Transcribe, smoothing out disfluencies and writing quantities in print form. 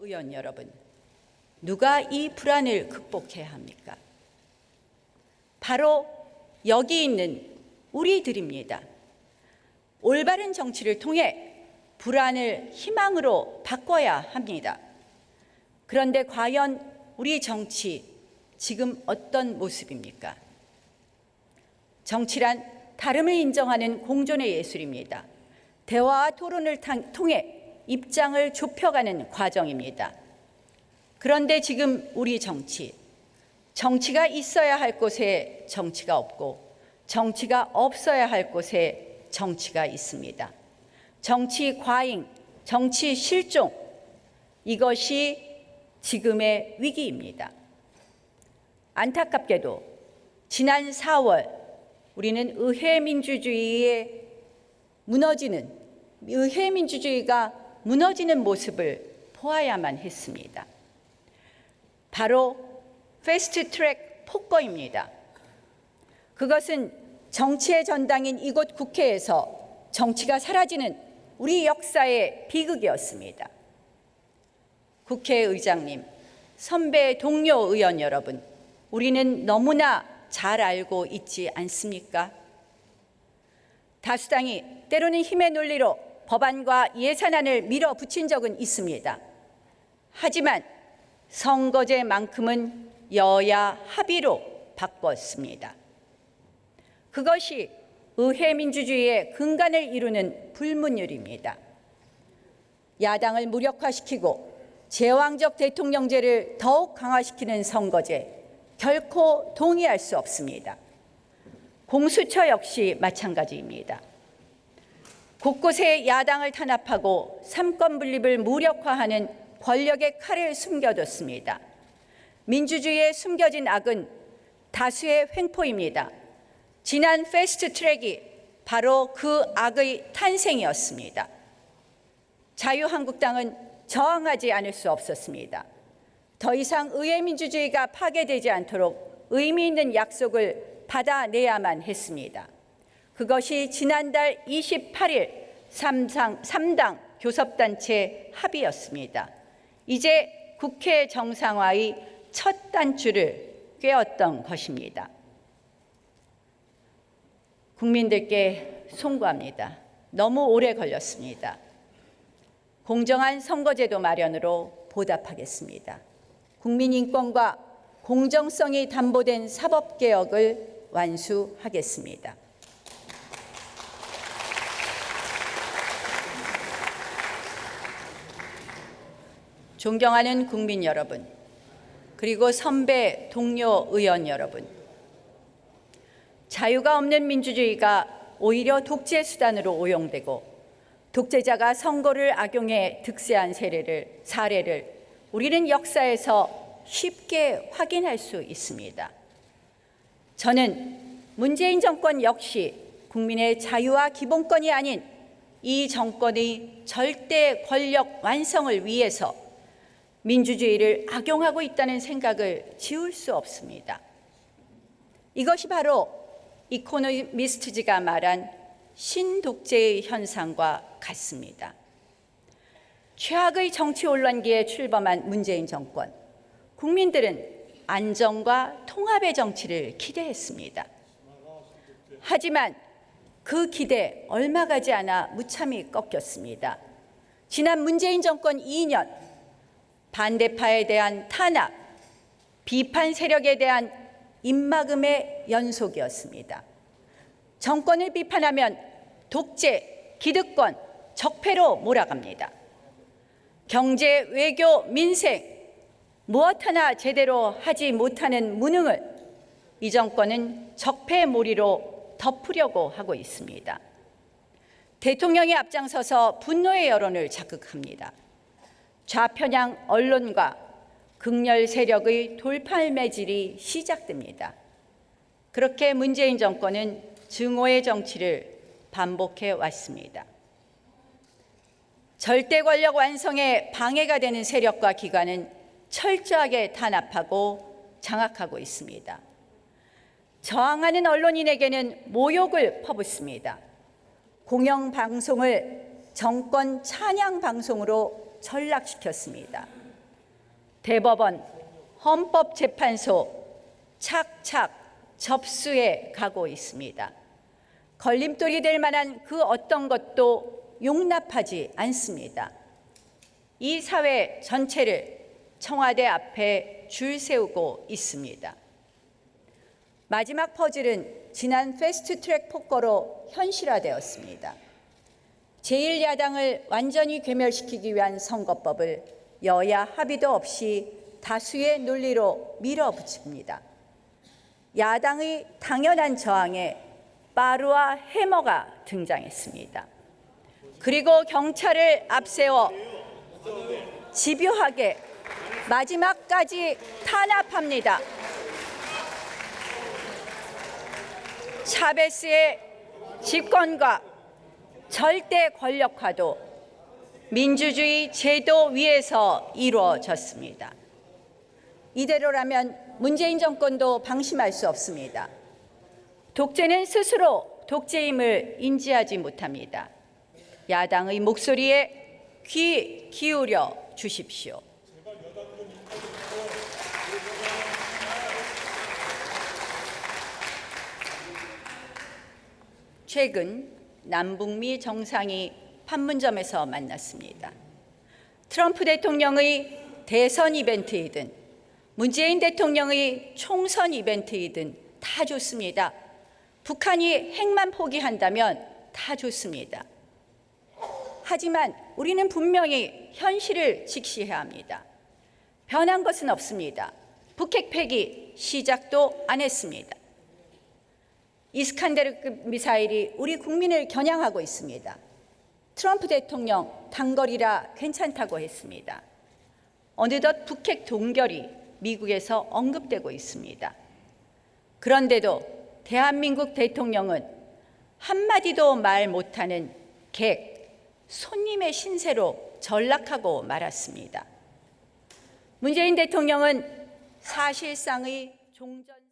의원 여러분, 누가 이 불안을 극복해야 합니까? 바로 여기 있는 우리들입니다. 올바른 정치를 통해 불안을 희망으로 바꿔야 합니다. 그런데 과연 우리 정치 지금 어떤 모습입니까? 정치란 다름을 인정하는 공존의 예술입니다. 대화와 토론을 통해 입장을 좁혀가는 과정입니다. 그런데 지금 우리 정치가 있어야 할 곳에 정치가 없고 정치가 없어야 할 곳에 정치가 있습니다. 정치 과잉, 정치 실종, 이것이 지금의 위기입니다. 안타깝게도 지난 4월 우리는 의회 민주주의가 무너지는 모습을 보아야만 했습니다. 바로 패스트트랙 폭거입니다. 그것은 정치의 전당인 이곳 국회에서 정치가 사라지는 우리 역사의 비극이었습니다. 국회의장님, 선배 동료 의원 여러분, 우리는 너무나 잘 알고 있지 않습니까? 다수당이 때로는 힘의 논리로 법안과 예산안을 밀어붙인 적은 있습니다. 하지만 선거제만큼은 여야 합의로 바꿨습니다. 그것이 의회 민주주의의 근간을 이루는 불문율입니다. 야당을 무력화시키고 제왕적 대통령제를 더욱 강화시키는 선거제, 결코 동의할 수 없습니다. 공수처 역시 마찬가지입니다. 곳곳에 야당을 탄압하고 삼권 분립을 무력화하는 권력의 칼을 숨겨뒀습니다. 민주주의에 숨겨진 악은 다수의 횡포입니다. 지난 패스트트랙이 바로 그 악의 탄생이었습니다. 자유한국당은 저항하지 않을 수 없었습니다. 더 이상 의회 민주주의가 파괴되지 않도록 의미 있는 약속을 받아내야만 했습니다. 그것이 지난달 28일 3당 교섭단체 합의였습니다. 이제 국회 정상화의 첫 단추를 꿰었던 것입니다. 국민들께 송구합니다. 너무 오래 걸렸습니다. 공정한 선거제도 마련으로 보답하겠습니다. 국민 인권과 공정성이 담보된 사법개혁을 완수하겠습니다. 존경하는 국민 여러분, 그리고 선배 동료 의원 여러분, 자유가 없는 민주주의가 오히려 독재 수단으로 오용되고 독재자가 선거를 악용해 득세한 사례를 우리는 역사에서 쉽게 확인할 수 있습니다. 저는 문재인 정권 역시 국민의 자유와 기본권이 아닌 이 정권의 절대 권력 완성을 위해서 민주주의를 악용하고 있다는 생각을 지울 수 없습니다. 이것이 바로 이코노미스트지가 말한 신독재의 현상과 같습니다. 최악의 정치 혼란기에 출범한 문재인 정권, 국민들은 안정과 통합의 정치를 기대했습니다. 하지만 그 기대 얼마 가지 않아 무참히 꺾였습니다. 지난 문재인 정권 2년, 반대파에 대한 탄압, 비판 세력에 대한 입막음의 연속이었습니다. 정권을 비판하면 독재, 기득권, 적폐로 몰아갑니다. 경제, 외교, 민생 무엇 하나 제대로 하지 못하는 무능을 이 정권은 적폐몰이로 덮으려고 하고 있습니다. 대통령이 앞장서서 분노의 여론을 자극합니다. 좌편향 언론과 극렬 세력의 돌팔매질이 시작됩니다. 그렇게 문재인 정권은 증오의 정치를 반복해 왔습니다. 절대 권력 완성에 방해가 되는 세력과 기관은 철저하게 탄압하고 장악하고 있습니다. 저항하는 언론인에게는 모욕을 퍼붓습니다. 공영방송을 정권 찬양 방송으로 전락시켰습니다. 대법원, 헌법재판소 착착 접수해 가고 있습니다. 걸림돌이 될 만한 그 어떤 것도 용납하지 않습니다. 이 사회 전체를 청와대 앞에 줄 세우고 있습니다. 마지막 퍼즐은 지난 패스트트랙 폭거로 현실화되었습니다. 제1야당을 완전히 괴멸시키기 위한 선거법을 여야 합의도 없이 다수의 논리로 밀어붙입니다. 야당의 당연한 저항에 빠루와 해머가 등장했습니다. 그리고 경찰을 앞세워 집요하게 마지막까지 탄압합니다. 차베스의 집권과 절대 권력화도 민주주의 제도 위에서 이루어졌습니다. 이대로라면 문재인 정권도 방심할 수 없습니다. 독재는 스스로 독재임을 인지하지 못합니다. 야당의 목소리에 귀 기울여 주십시오. 최근 남북미 정상이 판문점에서 만났습니다. 트럼프 대통령의 대선 이벤트이든 문재인 대통령의 총선 이벤트이든 다 좋습니다. 북한이 핵만 포기한다면 다 좋습니다. 하지만 우리는 분명히 현실을 직시해야 합니다. 변한 것은 없습니다. 북핵 폐기 시작도 안 했습니다. 이스칸데르급 미사일이 우리 국민을 겨냥하고 있습니다. 트럼프 대통령 단거리라 괜찮다고 했습니다. 어느덧 북핵 동결이 미국에서 언급되고 있습니다. 그런데도 대한민국 대통령은 한마디도 말 못하는 객, 손님의 신세로 전락하고 말았습니다. 문재인 대통령은 사실상의 종전